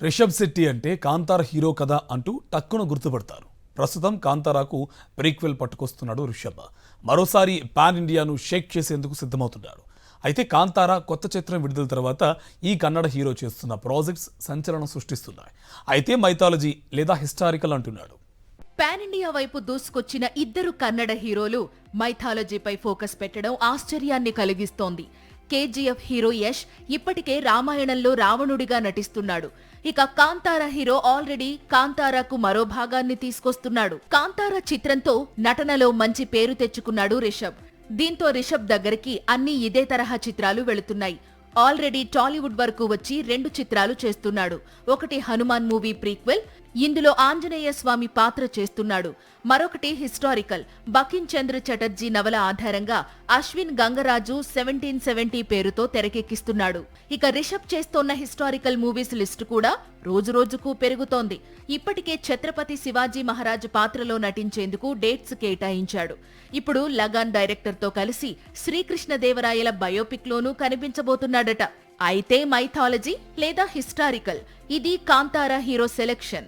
రిషబ్ శెట్టి అంటే కాంతార హీరో కదా అంటూ టక్కున గుర్తుపడతారు. ప్రస్తుతం కాంతారాకు ప్రీక్వెల్ పట్టుకొస్తున్నాడు రిషబ్. మరోసారి పాన్ ఇండియాను షేక్ చేసేందుకు సిద్ధమవుతున్నాడు. అయితే కాంతార కొత్త చిత్రం విడుదల తర్వాత ఈ కన్నడ హీరో చేస్తున్న ప్రాజెక్ట్స్ సంచలనం సృష్టిస్తున్నాయి. అయితే మైథాలజీ లేదా హిస్టారికల్ అంటున్నాడు. పాన్ ఇండియా వైపు దూసుకొచ్చిన ఇద్దరు కన్నడ హీరోలు మైథాలజీపై ఫోకస్ పెట్టడం ఆశ్చర్యాన్ని కలిగిస్తోంది. కేజీఎఫ్ హీరో యష్ ఇప్పటికే రామాయణంలో రావణుడిగా నటిస్తున్నాడు. ఇక కాంతార హీరో ఆల్రెడీ కాంతారాకు మరో భాగాన్ని తీసుకొస్తున్నాడు. కాంతార చిత్రంతో నటనలో మంచి పేరు తెచ్చుకున్నాడు రిషబ్. దీంతో రిషబ్ దగ్గరికి అన్ని ఇదే తరహా చిత్రాలు వెళుతున్నాయి. ఆల్రెడీ టాలీవుడ్ వరకు వచ్చి 2 చిత్రాలు చేస్తున్నాడు. ఒకటి హనుమాన్ మూవీ ప్రీక్వెల్, ఇందులో ఆంజనేయ స్వామి పాత్ర చేస్తున్నాడు. మరొకటి హిస్టారికల్, బకిం చంద్ర చటర్జీ నవల ఆధారంగా అశ్విన్ గంగరాజు 1770 పేరుతో తెరకెక్కిస్తున్నాడు. ఇక రిషబ్ చేస్తోన్న హిస్టారికల్ మూవీస్ లిస్టు కూడా రోజురోజుకు పెరుగుతోంది. ఇప్పటికే ఛత్రపతి శివాజీ మహారాజ్ పాత్రలో నటించేందుకు డేట్స్ కేటాయించాడు. ఇప్పుడు లగాన్ డైరెక్టర్ తో కలిసి శ్రీకృష్ణదేవరాయల బయోపిక్ లోనూ కనిపించబోతున్నాడట. అయితే మైథాలజీ లేదా హిస్టారికల్, ఇది కాంతారా హీరో సెలెక్షన్.